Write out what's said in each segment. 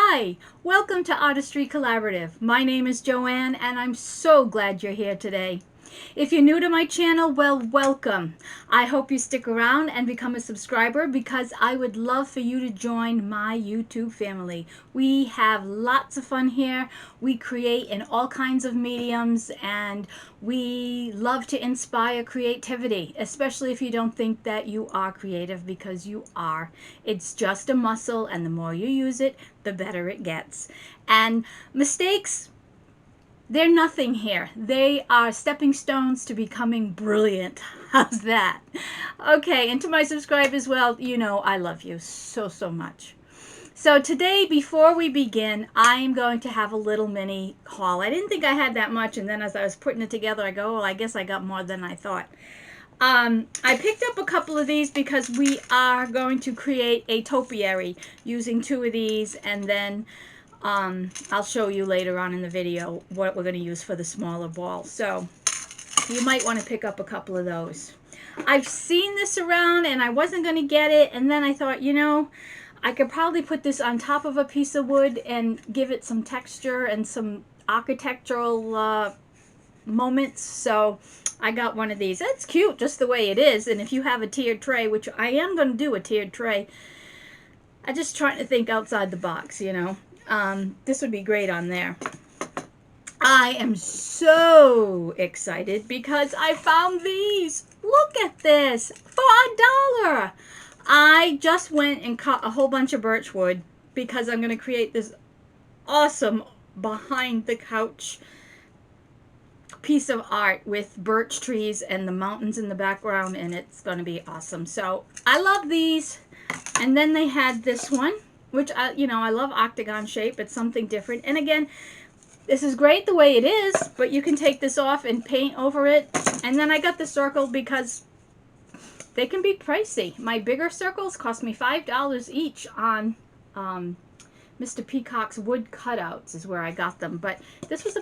Hi, welcome to Artistry Collaborative. My name is JoAnn and I'm so glad you're here today. If you're new to my channel, well, welcome. I hope you stick around and become a subscriber because I would love for you to join my YouTube family. We have lots of fun here. We create in all kinds of mediums and we love to inspire creativity, especially if you don't think that you are creative, because you are. It's just a muscle, and the more you use it, the better it gets. And mistakes, they're nothing here. They are stepping stones to becoming brilliant. How's that? Okay, and to my subscribers, well, you know I love you so, so much. So today, before we begin, I am going to have a little mini haul. I didn't think I had that much, and then as I was putting it together, I go, well, I guess I got more than I thought. I picked up a couple of these because we are going to create a topiary using 2 of these, and then I'll show you later on in the video what we're going to use for the smaller ball. So you might want to pick up a couple of those. I've seen this around and I wasn't going to get it, and then I thought, you know, I could probably put this on top of a piece of wood and give it some texture and some architectural moments. So I got one of these. It's cute just the way it is, and if you have a tiered tray, which I am going to do a tiered tray, I'm just trying to think outside the box, you know. This would be great on there. I am so excited because I found these. Look at this for $1. I just went and cut a whole bunch of birch wood because I'm going to create this awesome behind the couch piece of art with birch trees and the mountains in the background, and it's going to be awesome. So I love these. And then they had this one, which I love octagon shape. It's something different. And again, this is great the way it is, but you can take this off and paint over it. And then I got the circle because they can be pricey. My bigger circles cost me $5 each on Mr. Peacock's wood cutouts is where I got them. But this was $1,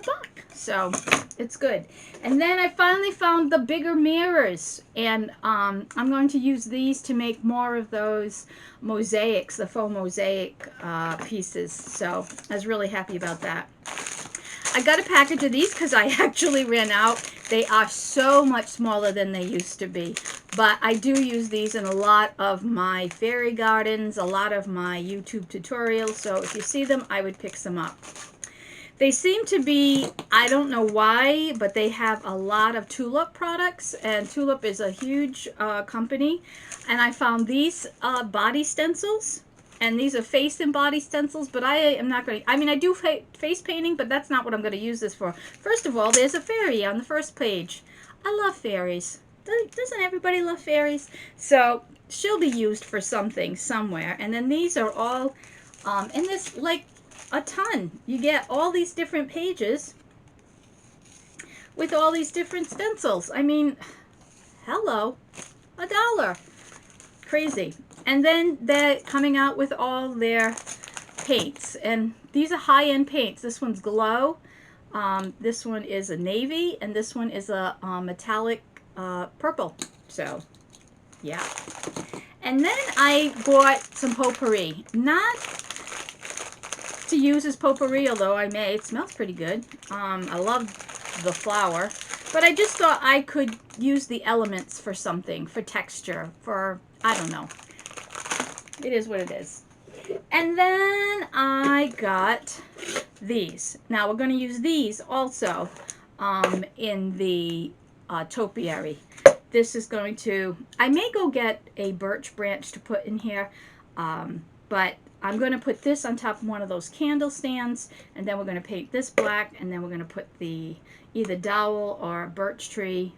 so it's good. And then I finally found the bigger mirrors, and I'm going to use these to make more of those mosaics, the faux mosaic pieces. So I was really happy about that. I got a package of these because I actually ran out. They are so much smaller than they used to be. But I do use these in a lot of my fairy gardens, a lot of my YouTube tutorials. So if you see them, I would pick some up. They seem to be, I don't know why, but they have a lot of Tulip products. And Tulip is a huge company. And I found these body stencils. And these are face and body stencils, but I am not going to, I mean, I do face painting, but that's not what I'm going to use this for. First of all, there's a fairy on the first page. I love fairies. Doesn't everybody love fairies? So she'll be used for something somewhere. And then these are all in this, like, a ton. You get all these different pages with all these different stencils. I mean, hello, $1. Crazy. And then they're coming out with all their paints. And these are high-end paints. This one's glow. This one is a navy. And this one is a metallic purple. So, yeah. And then I bought some potpourri. Not to use as potpourri, although I may. It smells pretty good. I love the flower. But I just thought I could use the elements for something, for texture, for, I don't know. It is what it is. And then I got these. Now we're going to use these also in the topiary. This is going to, I may go get a birch branch to put in here, but I'm going to put this on top of one of those candle stands, and then we're going to paint this black, and then we're going to put the either dowel or birch tree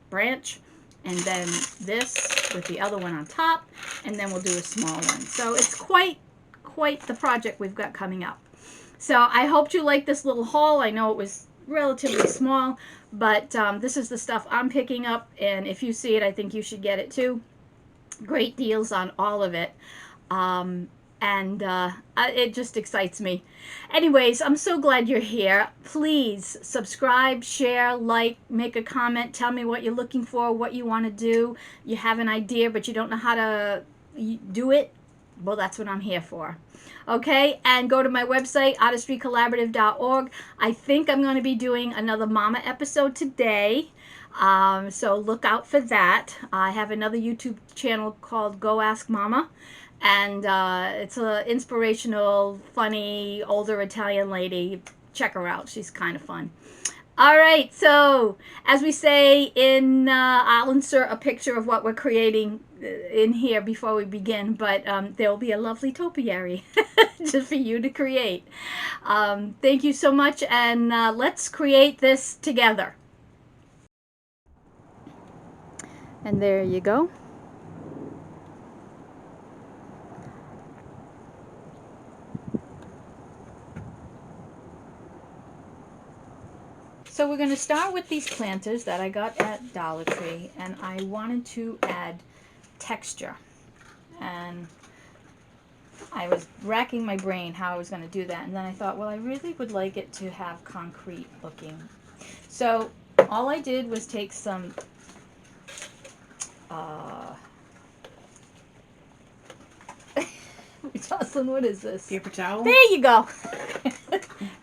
branch, and then this with the other one on top, and then we'll do a small one. So it's quite the project we've got coming up. So I hope you like this little haul. I know it was relatively small, but this is the stuff I'm picking up, and if you see it, I think you should get it too. Great deals on all of it. It just excites me. Anyways, I'm so glad you're here. Please subscribe, share, like, make a comment. Tell me what you're looking for, what you want to do. You have an idea, but you don't know how to do it. well, that's what I'm here for. Okay, and go to my website, artistrycollaborative.org. I think I'm going to be doing another Mama episode today. So look out for that. I have another YouTube channel called Go Ask Mama. And it's an inspirational, funny, older Italian lady. Check her out. She's kind of fun. All right, so as we say in, I'll insert a picture of what we're creating in here before we begin, but there will be a lovely topiary just for you to create. Thank you so much, and let's create this together. And there you go. So we're going to start with these planters that I got at Dollar Tree, and I wanted to add texture. And I was racking my brain how I was going to do that, and then I thought, well, I really would like it to have concrete looking. So all I did was take some Jocelyn, what is this? Paper towel? There you go.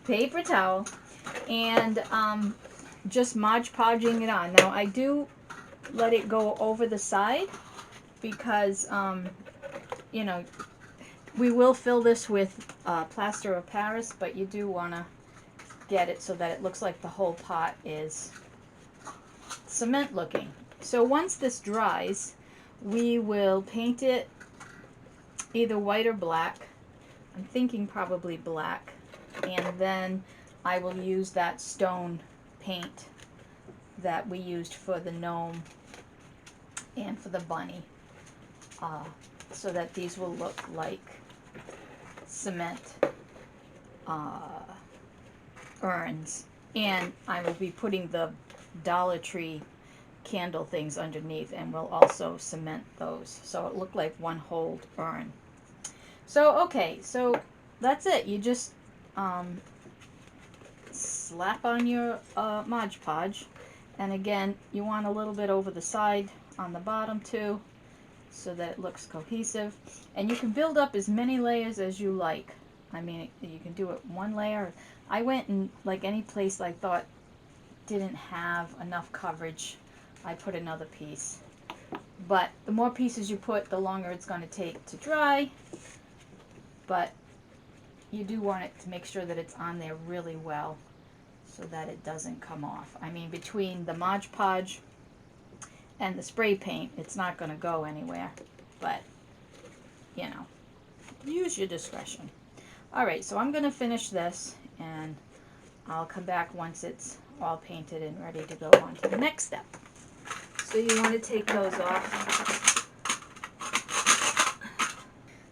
Paper towel. And just Mod Podging it on. Now I do let it go over the side because, you know, we will fill this with plaster of Paris, but you do want to get it so that it looks like the whole pot is cement looking. So once this dries, we will paint it either white or black. I'm thinking probably black. And then I will use that stone paint that we used for the gnome and for the bunny, so that these will look like cement urns. And I will be putting the Dollar Tree candle things underneath, and we'll also cement those so it looked like one whole urn. So okay, so that's it. You just slap on your Mod Podge, and again you want a little bit over the side on the bottom too, so that it looks cohesive. And you can build up as many layers as you like. I mean, you can do it one layer. I went and, like, any place I thought didn't have enough coverage, I put another piece. But the more pieces you put, the longer it's going to take to dry. But you do want it to make sure that it's on there really well so that it doesn't come off. I mean, between the Mod Podge and the spray paint, it's not going to go anywhere. But, you know, use your discretion. Alright, so I'm going to finish this, and I'll come back once it's all painted and ready to go on to the next step. So you want to take those off.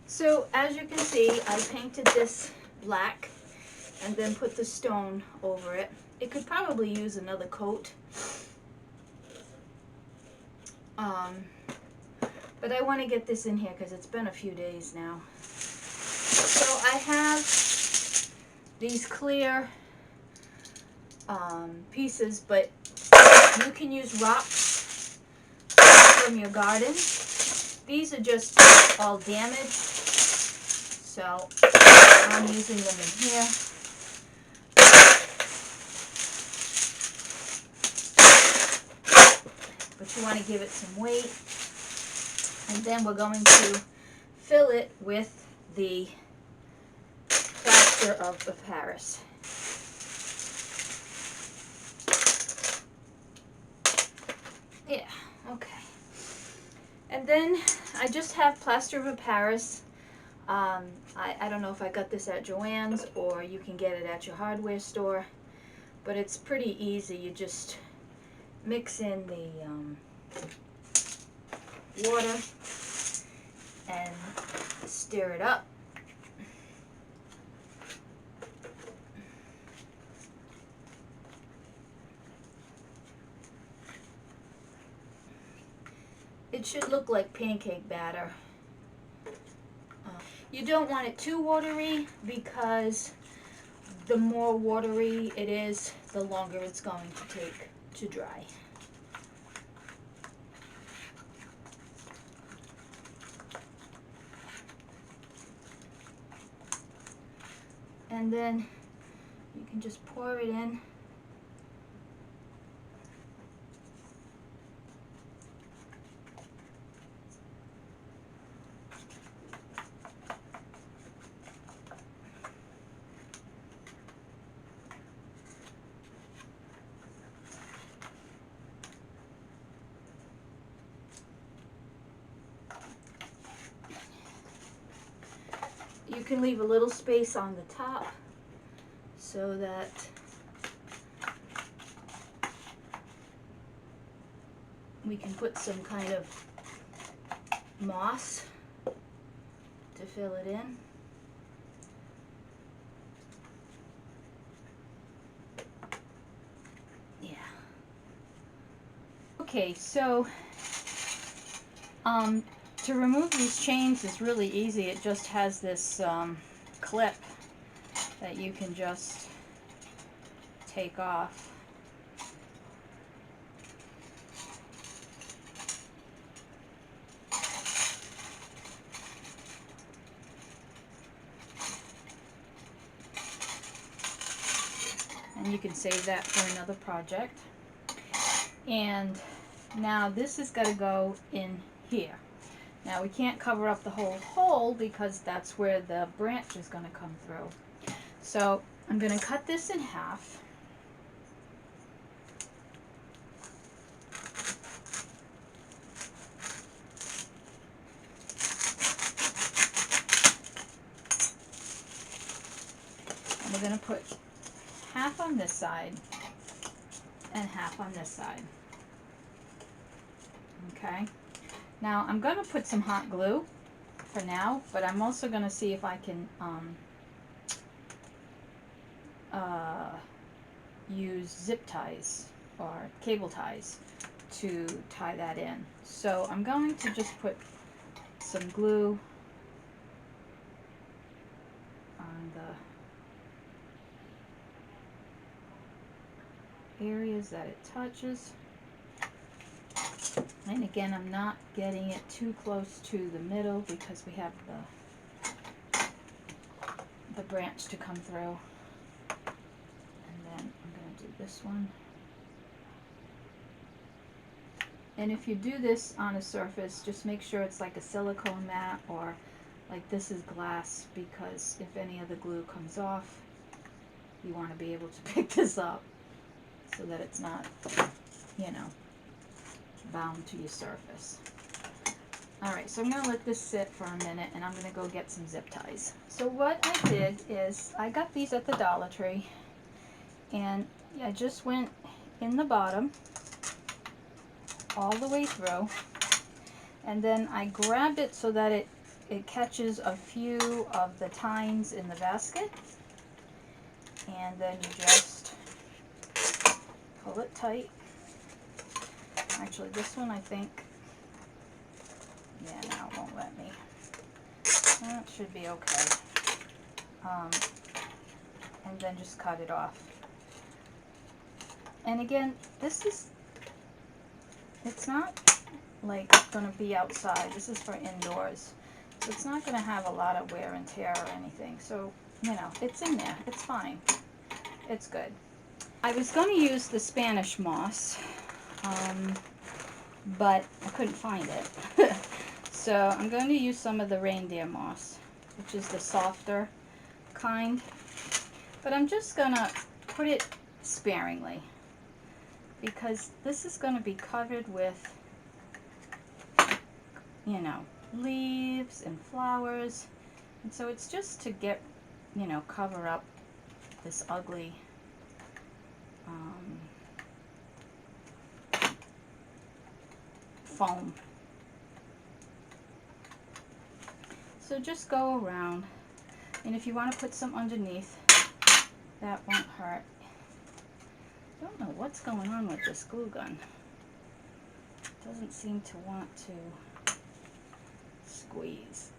So as you can see, I painted this black and then put the stone over it. It could probably use another coat. But I want to get this in here because it's been a few days now. So I have these clear pieces, but you can use rocks from your garden. These are just all damaged, so I'm using them in here. But you want to give it some weight. And then we're going to fill it with the plaster of Paris. Yeah, okay. And then I just have plaster of Paris. I don't know if I got this at JoAnn's or you can get it at your hardware store, but it's pretty easy. You just mix in the water and stir it up. It should look like pancake batter. You don't want it too watery because the more watery it is, the longer it's going to take to dry. and then you can just pour it in. You can leave a little space on the top so that we can put some kind of moss to fill it in. Yeah. Okay, so to remove these chains is really easy. It just has this clip that you can just take off. And you can save that for another project. And now this is going to go in here. Now we can't cover up the whole hole because that's where the branch is going to come through. So I'm going to cut this in half. And we're going to put half on this side and half on this side. Okay. Now I'm going to put some hot glue for now, but I'm also going to see if I can use zip ties or cable ties to tie that in. So I'm going to just put some glue on the areas that it touches. And again, I'm not getting it too close to the middle because we have the branch to come through. And then I'm going to do this one. And if you do this on a surface, just make sure it's like a silicone mat or like this is glass, because if any of the glue comes off, you want to be able to pick this up so that it's not, you know, bound to your surface. Alright, so I'm going to let this sit for a minute and I'm going to go get some zip ties. So what I did is I got these at the Dollar Tree and I just went in the bottom all the way through, and then I grabbed it so that it catches a few of the tines in the basket, and then you just pull it tight. Actually, this one I think, yeah, no, it won't let me. That should be okay. And then just cut it off. And again, this is, it's not like going to be outside. This is for indoors. So it's not going to have a lot of wear and tear or anything. So, you know, it's in there. It's fine. It's good. I was going to use the Spanish moss, but I couldn't find it. So I'm going to use some of the reindeer moss, which is the softer kind. But I'm just going to put it sparingly, because this is going to be covered with, you know, leaves and flowers. And so it's just to get, you know, cover up this ugly foam. So just go around, and if you want to put some underneath, that won't hurt. I don't know what's going on with this glue gun. It doesn't seem to want to squeeze.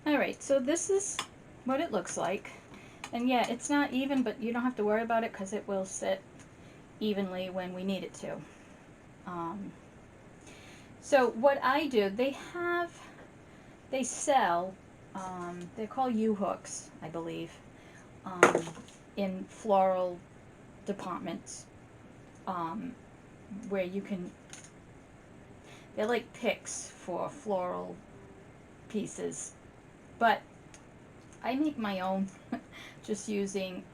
Alright, so this is what it looks like. And yeah, it's not even, but you don't have to worry about it because it will sit evenly when we need it to. So what I do, they sell, they're called U-hooks, I believe, in floral departments, where you can, they're like picks for floral pieces, but I make my own just using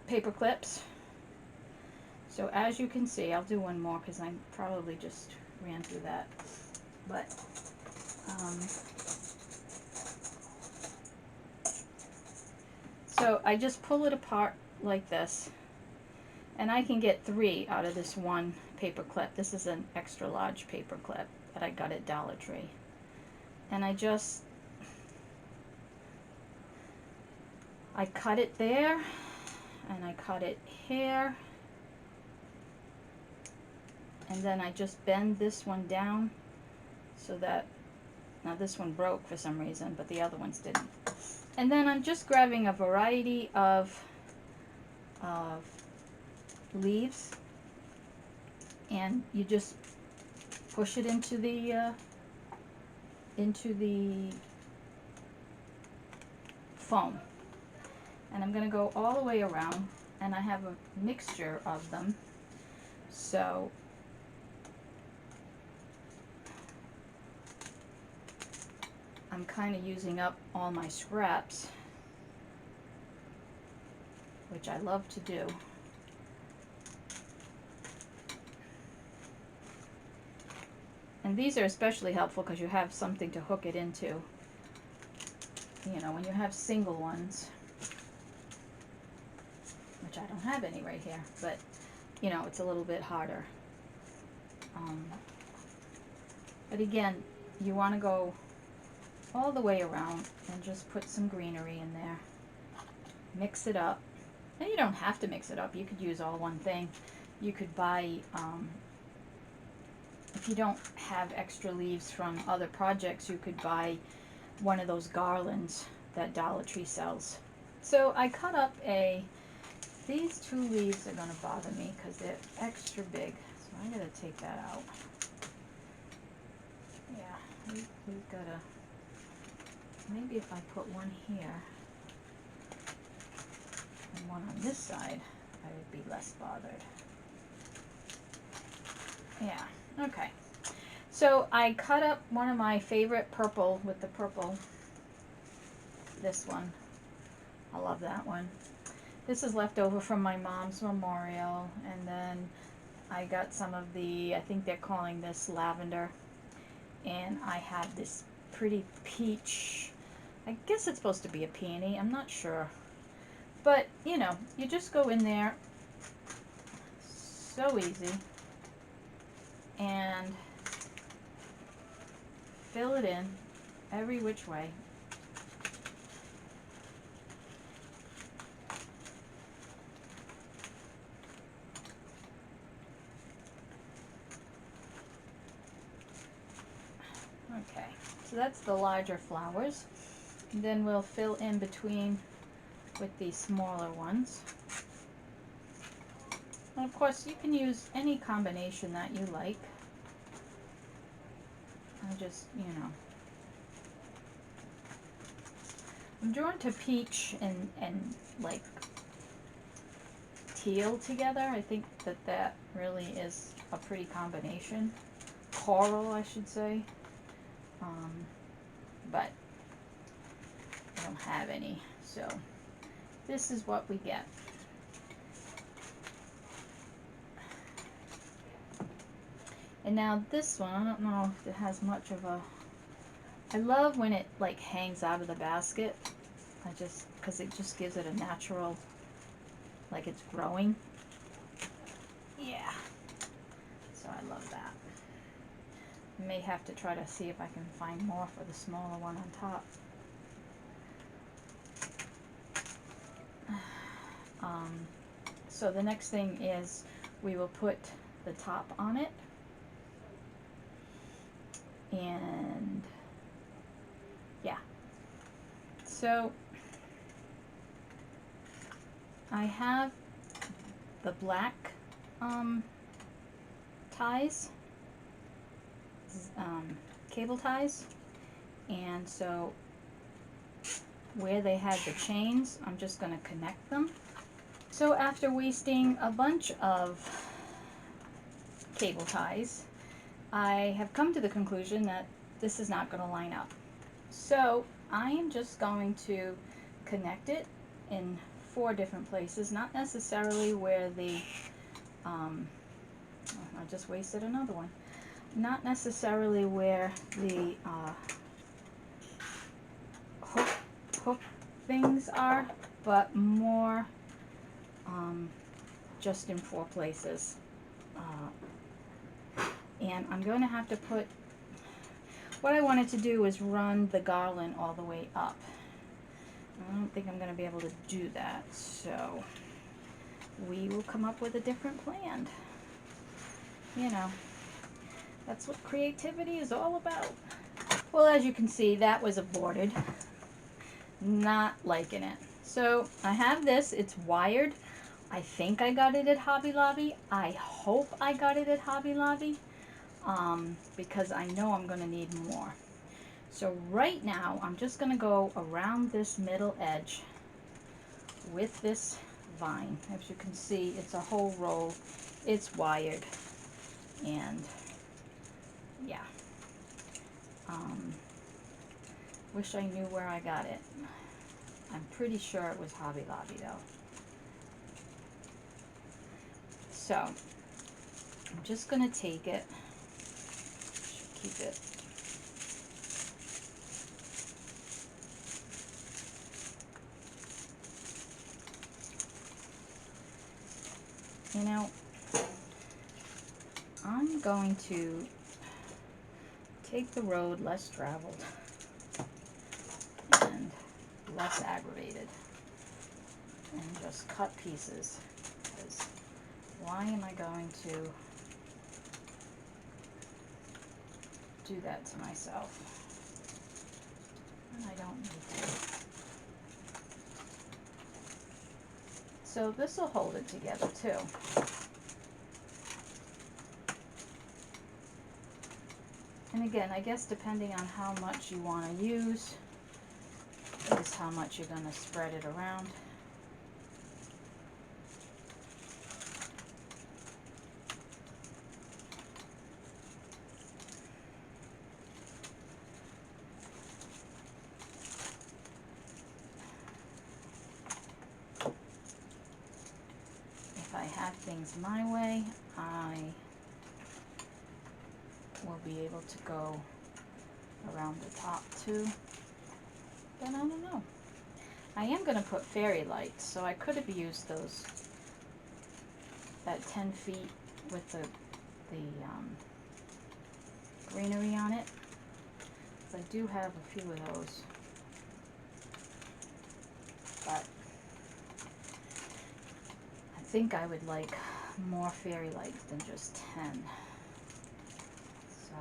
paper clips. So as you can see, I'll do one more because I probably just ran through that, but so I just pull it apart like this, and I can get 3 out of this one paper clip. This is an extra large paper clip that I got at Dollar Tree, and I cut it there, and I cut it here, and then I just bend this one down so that, now this one broke for some reason, but the other ones didn't. And then I'm just grabbing a variety of leaves, and you just push it into the foam. And I'm going to go all the way around, and I have a mixture of them. So I'm kind of using up all my scraps, which I love to do. And these are especially helpful because you have something to hook it into. You know, when you have single ones, which I don't have any right here, but you know, it's a little bit harder. But again, you want to go all the way around and just put some greenery in there. Mix it up. And you don't have to mix it up. You could use all one thing. You could buy, if you don't have extra leaves from other projects, you could buy one of those garlands that Dollar Tree sells. So I cut up these 2 leaves are going to bother me because they're extra big. So I got to take that out. Yeah, we've got to, maybe if I put one here and one on this side, I would be less bothered. Yeah, okay. So I cut up one of my favorite purple with the purple, this one. I love that one. This is left over from my mom's memorial, and then I got some of the, I think they're calling this lavender, and I have this pretty peach, I guess it's supposed to be a peony, I'm not sure. But, you know, you just go in there, so easy, and fill it in every which way. Okay, so that's the larger flowers. And then we'll fill in between with these smaller ones. And of course, you can use any combination that you like. I just, you know, I'm drawn to peach and like teal together. I think that really is a pretty combination. Coral, I should say. But I don't have any, so this is what we get. And now this one, I don't know if it has much of a, I love when it like hangs out of the basket. Because it just gives it a natural, like it's growing. Yeah, so I love that. I may have to try to see if I can find more for the smaller one on top. So the next thing is we will put the top on it. And yeah, so I have the black ties, cable ties, and so where they had the chains, I'm just going to connect them. So after wasting a bunch of cable ties, I have come to the conclusion that this is not going to line up. So I am just going to connect it in 4 different places, not necessarily where the, I just wasted another one, not necessarily where the hook things are, but more just in 4 places. And I'm going to have to put, what I wanted to do is run the garland all the way up. I don't think I'm going to be able to do that, so we will come up with a different plan. You know, that's what creativity is all about. Well, as you can see, that was aborted. Not liking it. So I have this, it's wired. I think I got it at Hobby Lobby. I hope I got it at Hobby Lobby, because I know I'm going to need more. So right now, I'm just going to go around this middle edge with this vine. As you can see, it's a whole roll. It's wired. And yeah. Wish I knew where I got it. I'm pretty sure it was Hobby Lobby though. So, I'm just going to take it. Should keep it. You know, I'm going to take the road less traveled and less aggravated and just cut pieces, because why am I going to do that to myself? And I don't need to. So this will hold it together too. And again, I guess depending on how much you want to use is how much you're going to spread it around. If I have things my way, I will be able to go around the top too. But I don't know. I am going to put fairy lights, so I could have used those at 10 feet with the greenery on it. I do have a few of those, but I think I would like more fairy lights than just 10. So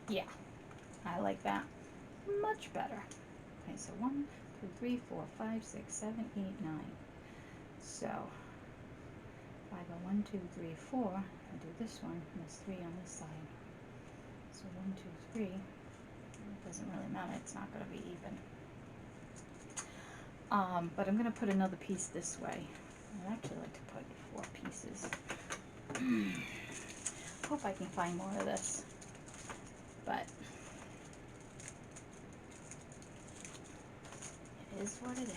yeah, I like that much better. Okay, so 1, 2, 3, 4, 5, 6, 7, 8, 9. So if I go 1, 2, 3, 4, I do this one, and there's 3 on this side. So 1, 2, 3. It doesn't really matter. It's not going to be even. But I'm going to put another piece this way. I'd actually like to put 4 pieces. Hope I can find more of this. But it is what it is.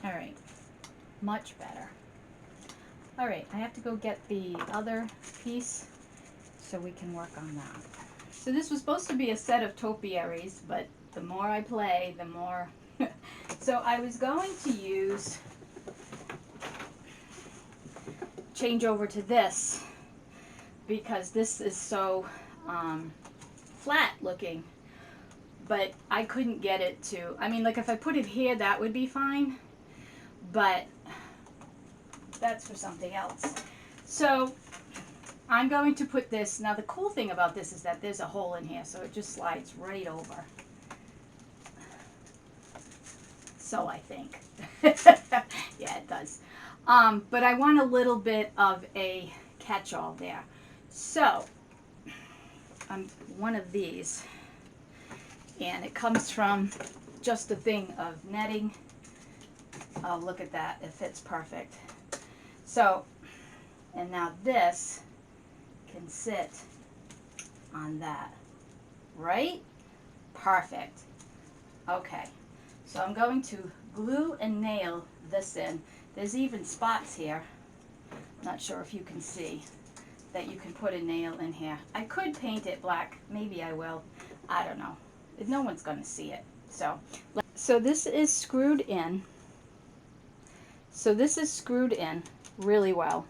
All right, much better. All right, I have to go get the other piece so we can work on that. So this was supposed to be a set of topiaries, but the more I play, the more. So I was going to change over to this because this is so flat looking, but I couldn't get it to, I mean, like if I put it here, that would be fine, but that's for something else. So I'm going to put this, now the cool thing about this is that there's a hole in here, so it just slides right over. So I think. Yeah, it does. But I want a little bit of a catch-all there. So, one of these, and it comes from just a thing of netting. Oh, look at that. It fits perfect. So, and now this can sit on that, right? Perfect. Okay, so I'm going to glue and nail this in. There's even spots here. I'm not sure if you can see that you can put a nail in here. I could paint it black. Maybe I will. I don't know. No one's going to see it. So this is screwed in. So this is screwed in really well.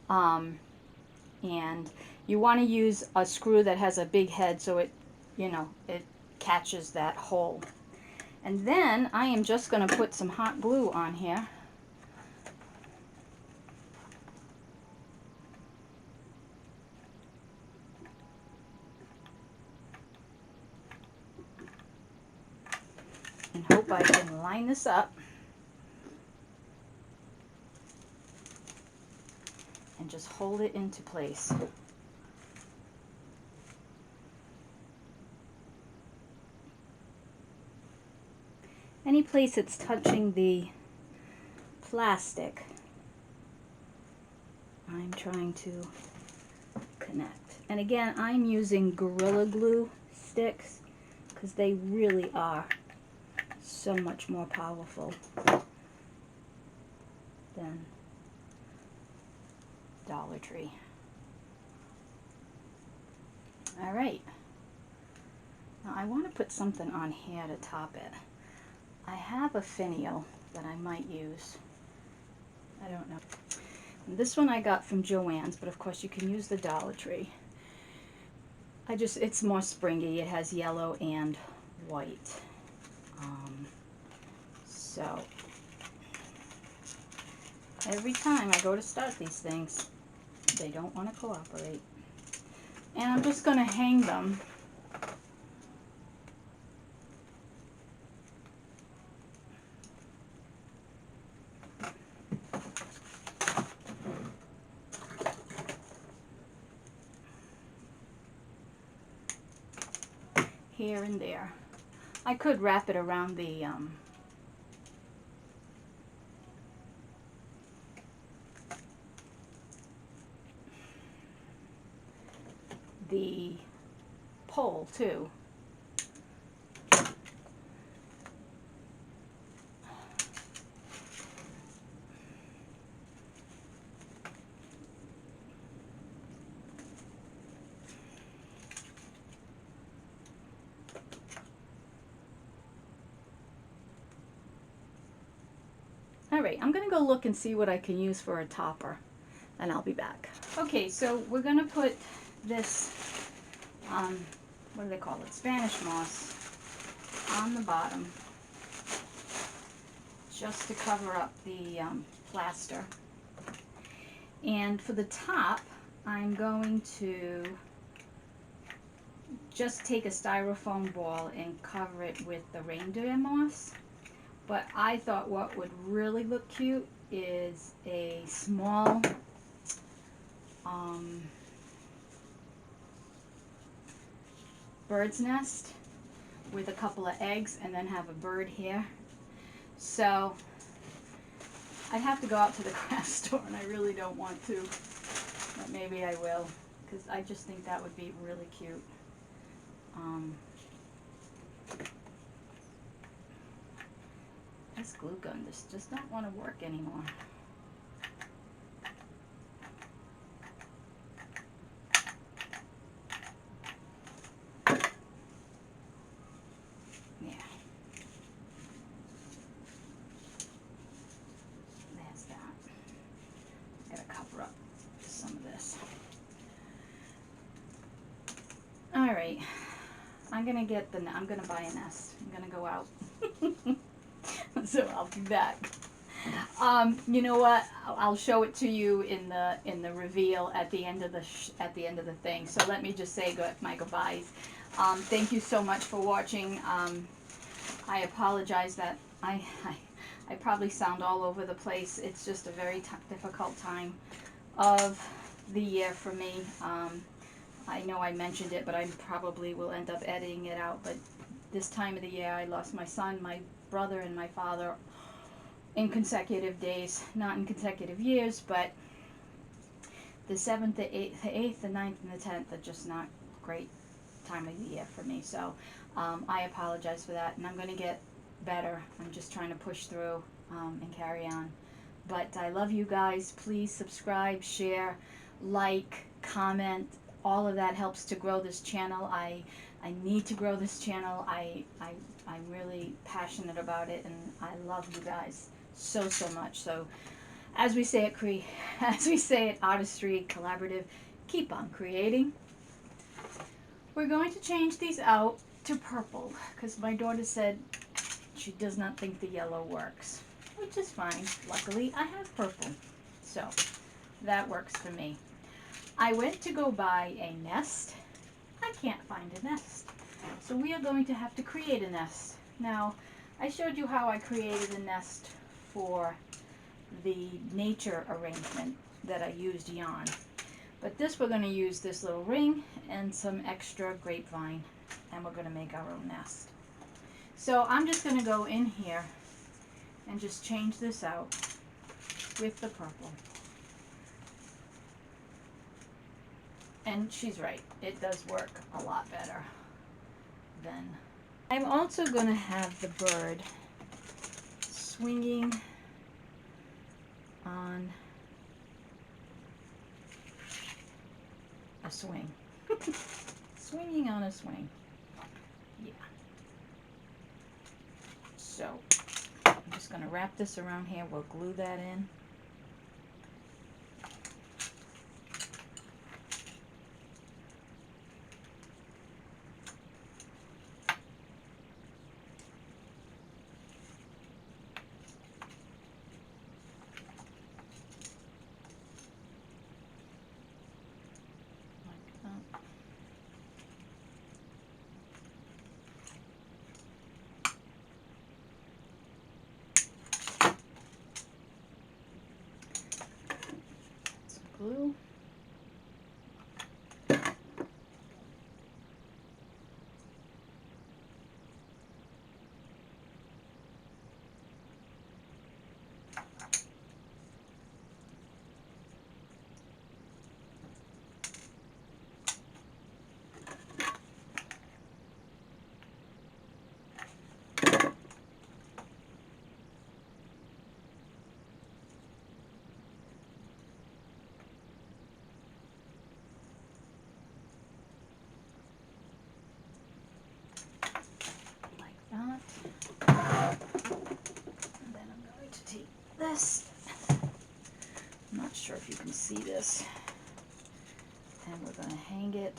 And you want to use a screw that has a big head so it, it catches that hole. And then I am just going to put some hot glue on here. And hope I can line this up. And just hold it into place. Any place that's touching the plastic, I'm trying to connect. And again, I'm using Gorilla Glue sticks because they really are so much more powerful than Dollar Tree. All right. Now I want to put something on here to top it. I have a finial that I might use. I don't know. And this one I got from JoAnn's, but of course you can use the Dollar Tree. It's more springy. It has yellow and white. So every time I go to start these things, they don't want to cooperate. And I'm just going to hang them here and there. I could wrap it around the pole too. Alright, I'm going to go look and see what I can use for a topper, and I'll be back. Okay, so we're going to put this, what do they call it, Spanish moss, on the bottom, just to cover up the plaster. And for the top, I'm going to just take a styrofoam ball and cover it with the reindeer moss. But I thought what would really look cute is a small bird's nest with a couple of eggs and then have a bird here. So I have to go out to the craft store and I really don't want to, but maybe I will because I just think that would be really cute. This glue gun just does not want to work anymore. Yeah. There's that. Gotta cover up some of this. Alright. I'm gonna buy a nest. I'm gonna go out. So I'll be back. You know what? I'll show it to you in the reveal at the end of the thing. So let me just say my goodbyes. Thank you so much for watching. I apologize that I probably sound all over the place. It's just a very difficult time of the year for me. I know I mentioned it, but I probably will end up editing it out. But this time of the year, I lost my son, my brother, and my father in consecutive days. Not in consecutive years, but the 7th, the 8th, the 9th, and the 10th are just not great time of the year for me. So I apologize for that, and I'm going to get better. I'm just trying to push through and carry on. But I love you guys. Please subscribe, share, like, comment. All of that helps to grow this channel. I need to grow this channel. I'm really passionate about it, and I love you guys so much. So as we say at Artistry Collaborative, keep on creating. We're going to change these out to purple because my daughter said she does not think the yellow works, which is fine. Luckily, I have purple, so that works for me. I went to go buy a nest. I can't find a nest, so we are going to have to create a nest. Now, I showed you how I created a nest for the nature arrangement that I used yarn. But this, we're going to use this little ring and some extra grapevine, and we're going to make our own nest. So I'm just going to go in here and just change this out with the purple. And she's right, it does work a lot better than... I'm also going to have the bird swinging on a swing. Swinging on a swing. Yeah. So I'm just going to wrap this around here. We'll glue that in. Glue. That. And then I'm going to take this. I'm not sure if you can see this. And we're going to hang it.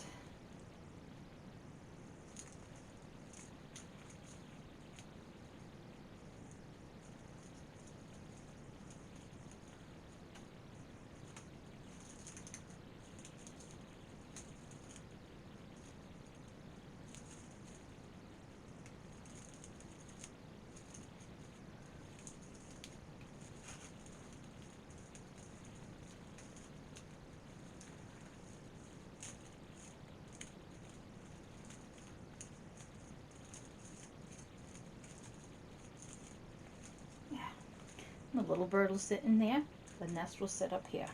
The little bird will sit in there. The nest will sit up here.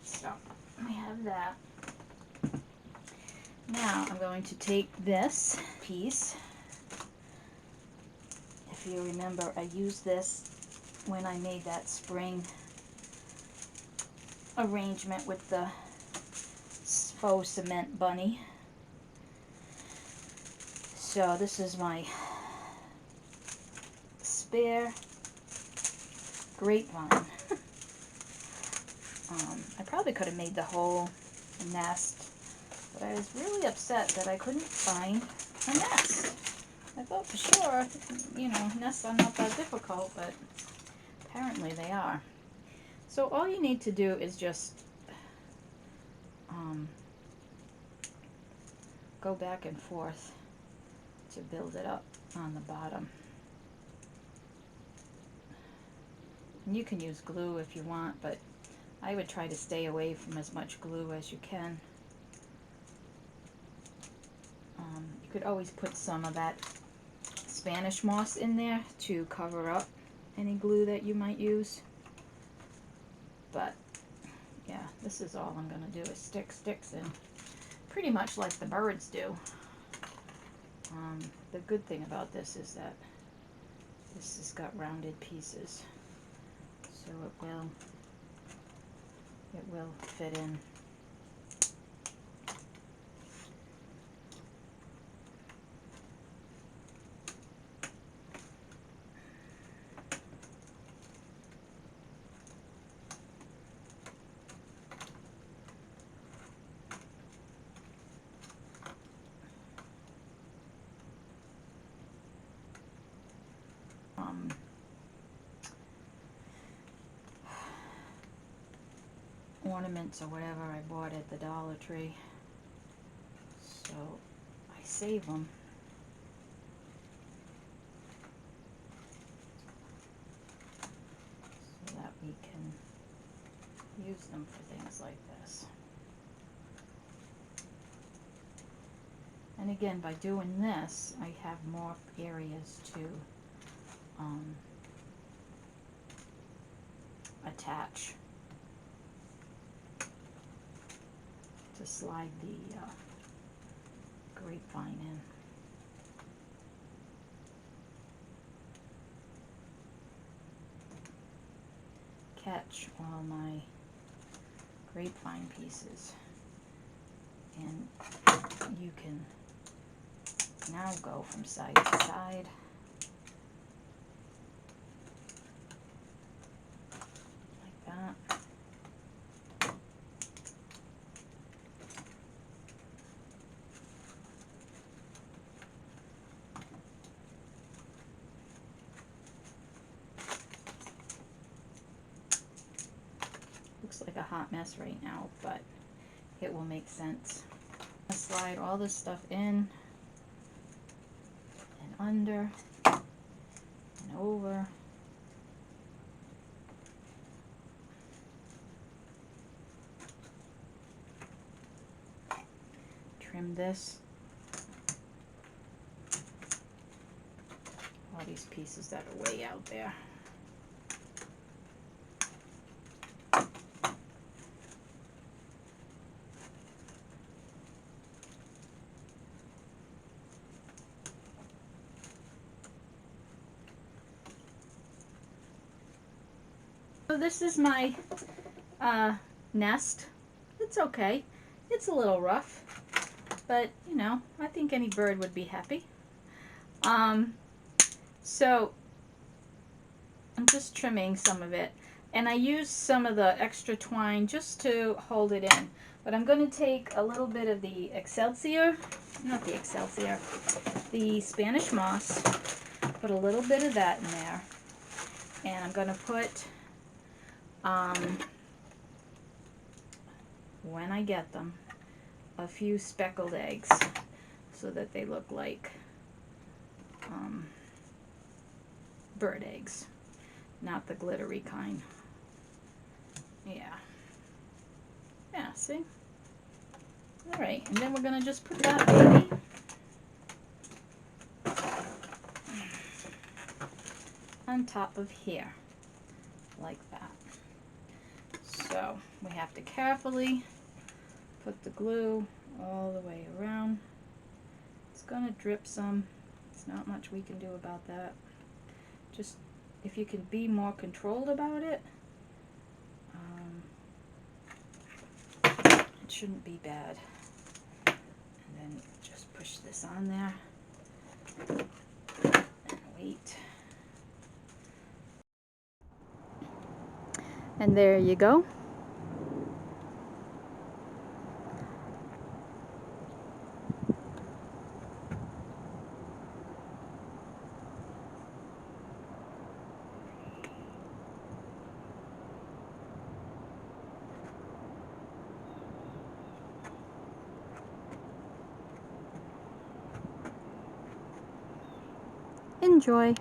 So we have that. Now I'm going to take this piece. If if you remember, I used this when I made that spring arrangement with the faux cement bunny. So this is my spare grapevine. I probably could have made the whole nest, but I was really upset that I couldn't find a nest. I thought for sure, you know, nests are not that difficult, but apparently they are. So all you need to do is just go back and forth to build it up on the bottom. And you can use glue if you want, but I would try to stay away from as much glue as you can. You could always put some of that Spanish moss in there to cover up any glue that you might use. But yeah, this is all I'm going to do is stick sticks in, pretty much like the birds do. The good thing about this is that this has got rounded pieces, so it will fit in. Ornaments or whatever I bought at the Dollar Tree, so I save them. So that we can use them for things like this. And again, by doing this, I have more areas to attach, to slide the grapevine in. Catch all my grapevine pieces, and you can now go from side to side. Like that. Looks like a hot mess right now, but it will make sense. I'll slide all this stuff in and under and over. Trim this. All these pieces that are way out there. So this is my nest. It's okay. It's a little rough, but you know, I think any bird would be happy. So I'm just trimming some of it, and I used some of the extra twine just to hold it in. But I'm going to take a little bit of the the Spanish moss, put a little bit of that in there, and I'm going to put, when I get them, a few speckled eggs so that they look like bird eggs, not the glittery kind. Yeah. Yeah, see? Alright, and then we're going to just put that baby on top of here, like that. So we have to carefully put the glue all the way around. It's going to drip some. There's not much we can do about that. Just if you can be more controlled about it, it shouldn't be bad. And then just push this on there and wait. And there you go. Enjoy.